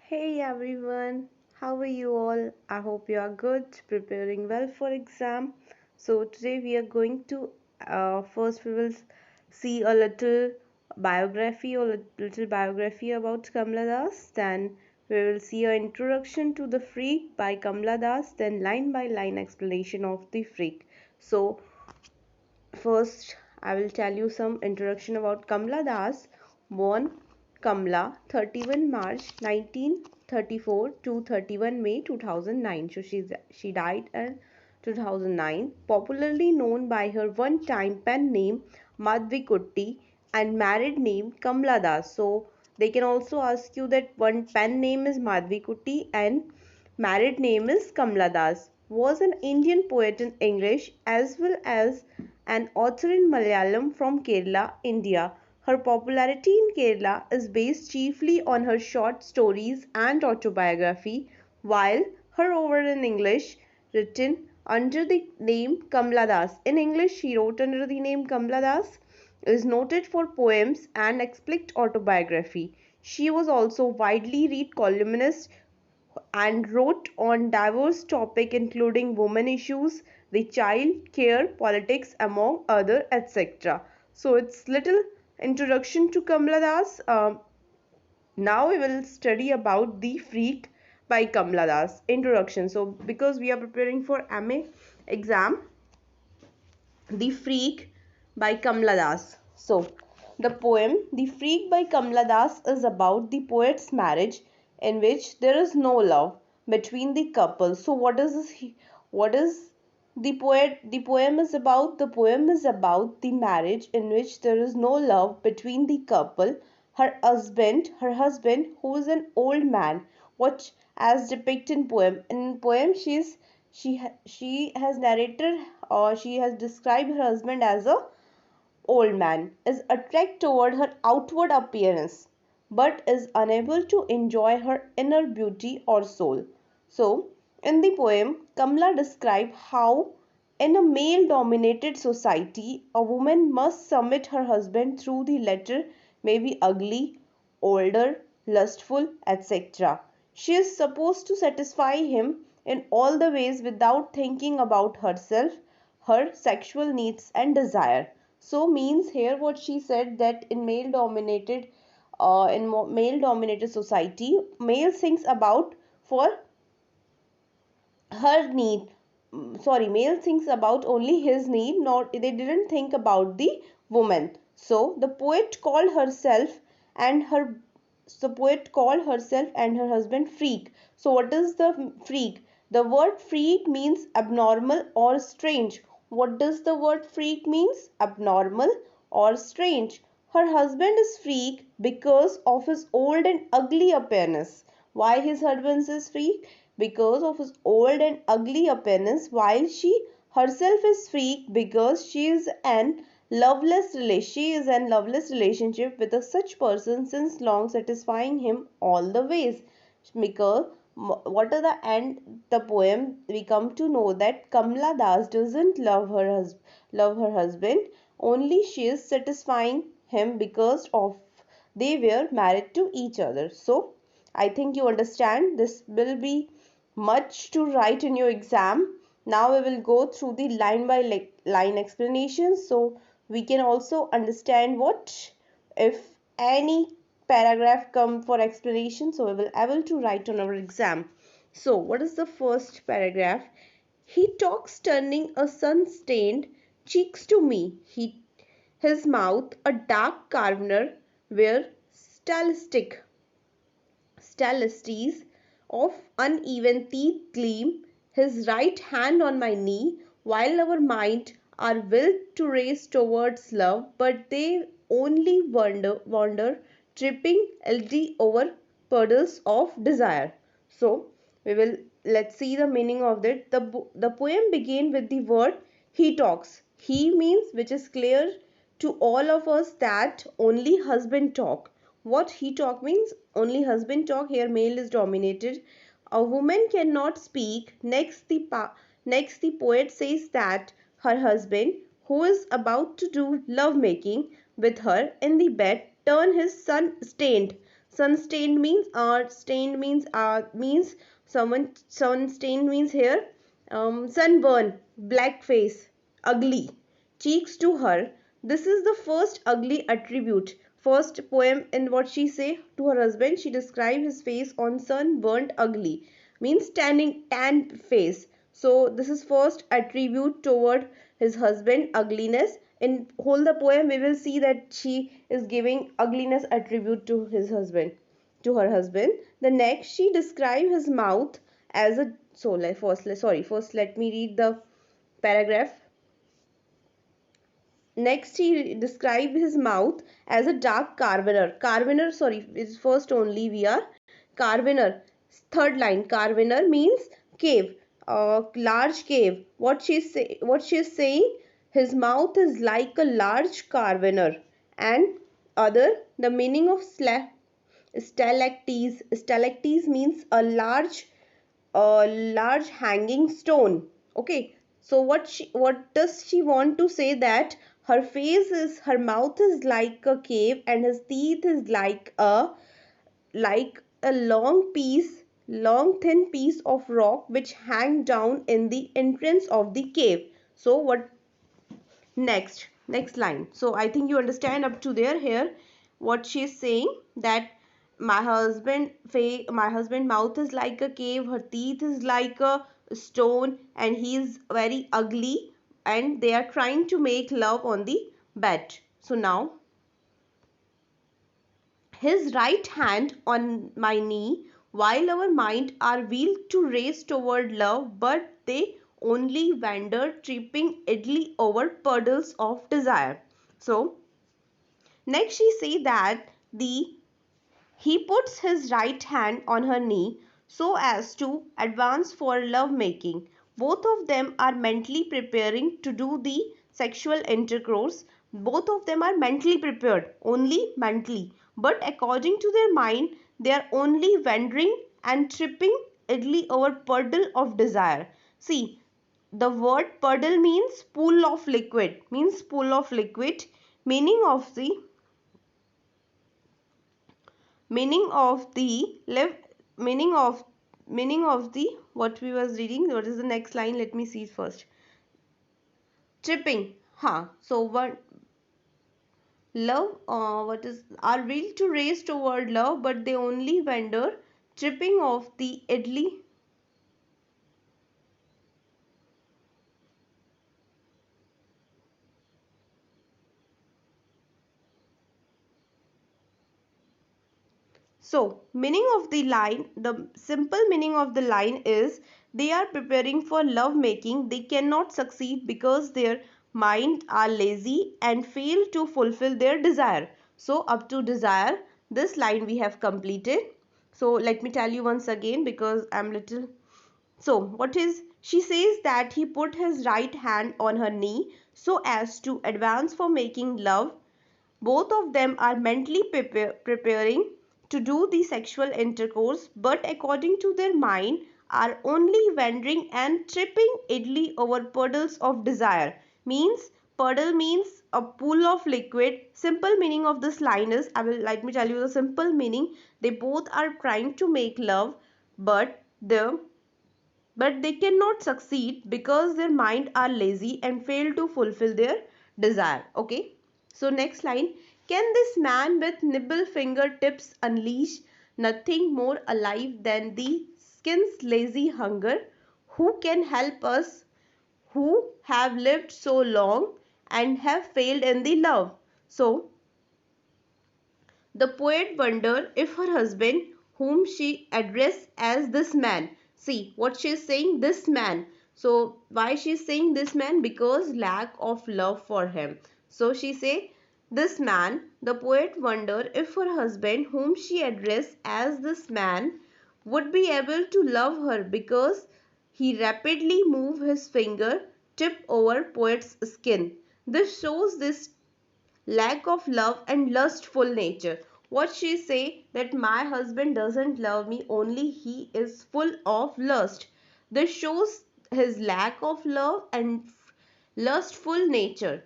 Hey everyone, how are you all? I hope you are good, preparing well for exam. So today we are going to first we will see a little biography or little biography about Kamala Das. Then we will see an introduction to the Freak by Kamala Das. Then line by line explanation of the Freak. So first, I will tell you some introduction about Kamala Das. Born Kamla, 31 March 1934 to 31 May 2009. So she died in 2009. Popularly known by her one-time pen name Madhvi Kutti and married name Kamla Das. So they can also ask you that one pen name is Madhvi Kutti and married name is Kamla Das. Was an Indian poet in English as well as an author in Malayalam from Kerala, India. Her popularity in Kerala is based chiefly on her short stories and autobiography, while her over in English, written under the name Kamla Das. In English, she wrote under the name Kamla Das, is noted for poems and explicit autobiography. She was also widely read columnist and wrote on diverse topics including women issues, the child care, politics, among other, etc. So it's little introduction to Kamala Das. Now we will study about The Freak by Kamala Das. Introduction. So because we are preparing for MA exam, The Freak by Kamala Das. So, the poem The Freak by Kamala Das is about the poet's marriage in which there is no love between the couple. So, what is this? What is the poet? The poem is about. The poem is about the marriage in which there is no love between the couple. Her husband, who is an old man, what as depicted in poem. In poem, she has narrated or she has described her husband as a old man is attracted toward her outward appearance but is unable to enjoy her inner beauty or soul. So in the poem Kamla describes how in a male dominated society a woman must submit her husband through the latter may be ugly, older, lustful, etc. She is supposed to satisfy him in all the ways without thinking about herself, her sexual needs and desire. So means here what she said that in male dominated society, male thinks about for her need. Sorry, male thinks about only his need, not they didn't think about the woman. So the poet called herself and her her husband freak. So what is the freak? The word freak means abnormal or strange. What does the word freak means? Abnormal or strange. Her husband is freak because of his old and ugly appearance. Why his husband is freak? Because of his old and ugly appearance, while she herself is freak because she is in loveless relationship with a such person since long, satisfying him all the ways. Because what are the end the poem we come to know that Kamla Das doesn't love her husband, only she is satisfying him because of they were married to each other. So I think you understand this will be much to write in your exam. Now we will go through the line by line explanation so we can also understand what if any paragraph come for explanation, so we will able to write on our exam. So what is the first paragraph? He talks turning a sun-stained cheeks to me. His mouth a dark carver where stylistes of uneven teeth gleam, his right hand on my knee, while our minds are willed to race towards love, but they only wander tripping LD over puddles of desire. So we will let's see the meaning of that. The poem begin with the word he talks. He means which is clear to all of us that only husband talk. What he talk means only husband talk. Here male is dominated. A woman cannot speak. Next the poet says that her husband, who is about to do love making with her in the bed, turn his sun stained. Sun stained means stained means someone sun stained means here sunburn, black face, ugly. Cheeks to her. This is the first ugly attribute. First poem in what she say to her husband. She described his face on sunburnt ugly means tan face. So this is first attribute toward his husband ugliness. In whole the poem we will see that she is giving ugliness attribute to his husband, to her husband. The next she described his mouth as a first let me read the paragraph. Next he described his mouth as a dark carvener is first only we are carvener. Third line, carvener means cave, large cave. What she is saying, his mouth is like a large carvener. And other, the meaning of stalactites means a large hanging stone. Okay, so what does she want to say, that her mouth is like a cave and his teeth is like a long thin piece of rock which hang down in the entrance of the cave. So what next line, so I think you understand up to there. Here what she is saying, that my husband mouth is like a cave, her teeth is like a stone, and he is very ugly, and they are trying to make love on the bed. So now, his right hand on my knee, while our mind are wheeled to race toward love, but they only wander, tripping idly over puddles of desire. So next she say that the he puts his right hand on her knee so as to advance for love making. Both of them are mentally preparing to do the sexual intercourse. Both of them are mentally prepared, only mentally. But according to their mind, they are only wandering and tripping idly over puddle of desire. See, the word puddle means pool of liquid, meaning of the meaning of the live meaning of the what we was reading. What is the next line? Let me see first. Tripping. So what love what is are will to race toward love, but they only wander, tripping of the idly. So, meaning of the line, the simple meaning of the line is, they are preparing for love making. They cannot succeed because their mind are lazy and fail to fulfill their desire. So, up to desire, this line we have completed. So, let me tell you once again because I'm little. So, what is, she says that he put his right hand on her knee so as to advance for making love. Both of them are mentally preparing to do the sexual intercourse, but according to their mind, are only wandering and tripping idly over puddles of desire. Means puddle means a pool of liquid. Simple meaning of this line is, I will let me tell you the simple meaning. They both are trying to make love, but they cannot succeed because their mind are lazy and fail to fulfill their desire. Okay, so next line, can this man with nibble fingertips unleash nothing more alive than the skin's lazy hunger? Who can help us who have lived so long and have failed in the love? So the poet wondered if her husband, whom she addressed as this man, see what she is saying, this man. So why she is saying this man? Because lack of love for him. So she say this man. The poet wondered if her husband, whom she addressed as this man, would be able to love her because he rapidly moved his finger tip over poet's skin. This shows this lack of love and lustful nature. What she say, that my husband doesn't love me, only he is full of lust. This shows his lack of love and lustful nature.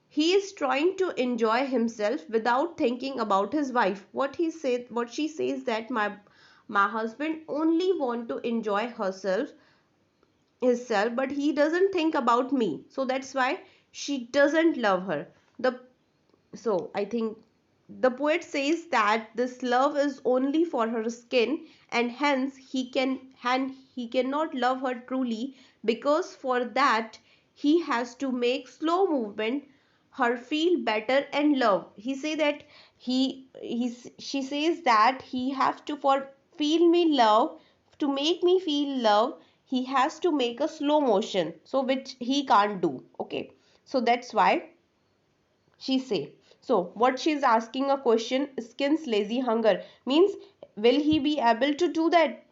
he is trying to enjoy himself without thinking about his wife. What she says that my husband only want to enjoy herself himself, but he doesn't think about me, so that's why she doesn't love her. The So I think the poet says that this love is only for her skin, and hence he cannot love her truly, because for that he has to make slow movement her feel better and love. He say that she says that he have to for feel me love, to make me feel love, he has to make a slow motion, so which he can't do. Okay, so that's why she say. So what she's asking a question, skins lazy hunger, means will he be able to do that?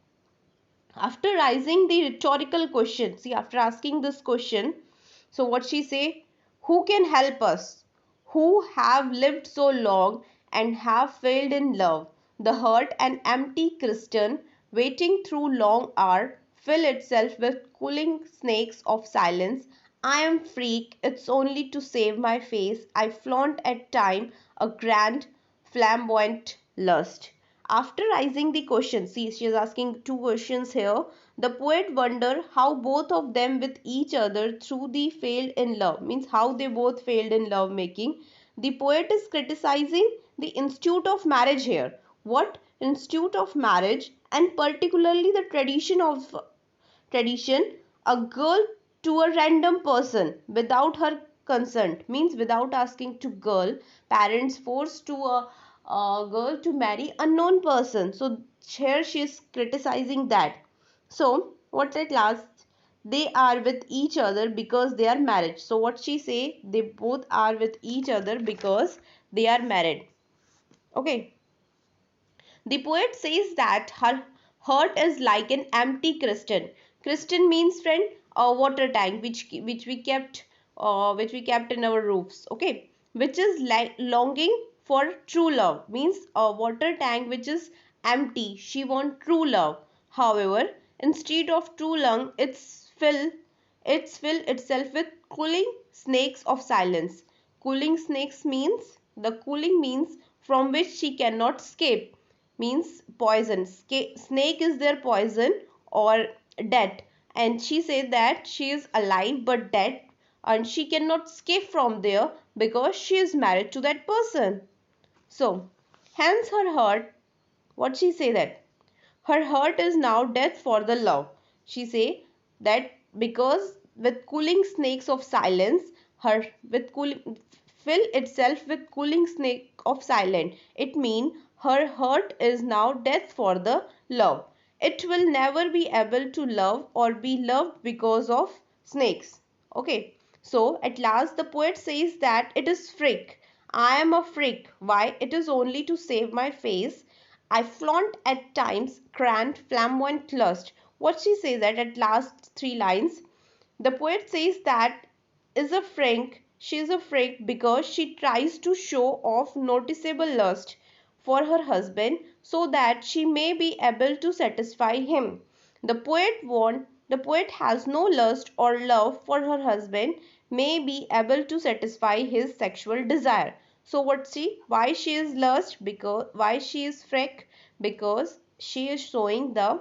After raising the rhetorical question, see, after asking this question, so what she say, who can help us who have lived so long and have failed in love? The hurt and empty Christian waiting through long hour fill itself with cooling snakes of silence. I am freak, it's only to save my face. I flaunt at time a grand flamboyant lust. After raising the question, see, she is asking two questions here. The poet wonder how both of them with each other through the failed in love, means how they both failed in love making. The poet is criticizing the institute of marriage here. What institute of marriage, and particularly the tradition, a girl to a random person without her consent, means without asking to girl, parents forced to a girl to marry unknown person. So here she is criticizing that. So what at last, they are with each other because they are married. So what she say, they both are with each other because they are married. Okay, the poet says that her heart is like an empty crystal. Crystal means, friend, a water tank which we kept in our roofs. Okay, which is like longing for true love, means a water tank which is empty. She want true love. However, instead of true love, it's fill itself with cooling snakes of silence. Cooling snakes means, the cooling means from which she cannot escape, means poison. Snake is their poison or death, and she said that she is alive but dead, and she cannot escape from there because she is married to that person. So hence her heart, what she say that her heart is now death for the love. She say that because with cooling snakes of silence, her with cooling fill itself with cooling snake of silence. It mean her heart is now death for the love. It will never be able to love or be loved because of snakes. Okay. So at last the poet says that it is freak. I am a freak. Why? It is only to save my face. I flaunt at times grand flamboyant lust. What she says that at last three lines, the poet says that is a frank, she is a freak because she tries to show off noticeable lust for her husband so that she may be able to satisfy him. The poet has no lust or love for her husband, may be able to satisfy his sexual desire. So what she, why she is lust, because why she is freak, because she is showing the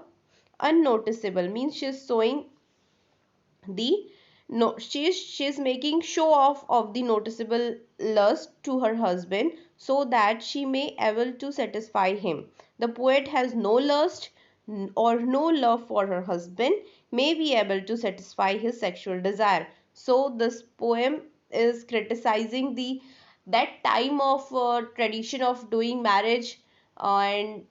unnoticeable, means she is showing the, no, she is making show off of the noticeable lust to her husband so that she may able to satisfy him. The poet has no lust or no love for her husband, may be able to satisfy his sexual desire. So this poem is criticizing the that time of tradition of doing marriage, and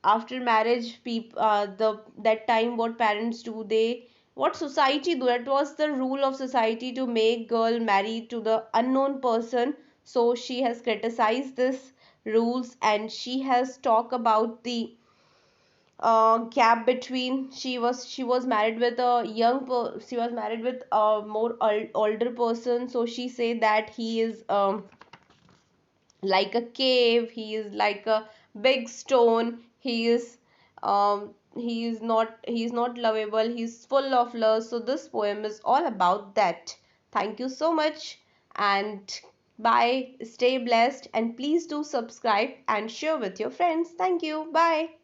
after marriage people, the that time what parents do, they, what society do, that was the rule of society to make girl marry to the unknown person. So she has criticized this rules, and she has talked about the gap between, she was married with a she was married with a more older person. So she said that he is like a cave, he is like a big stone, he is not lovable, he's full of love. So this poem is all about that. Thank you so much, and Bye. Stay blessed and please do subscribe and share with your friends. Thank you. Bye.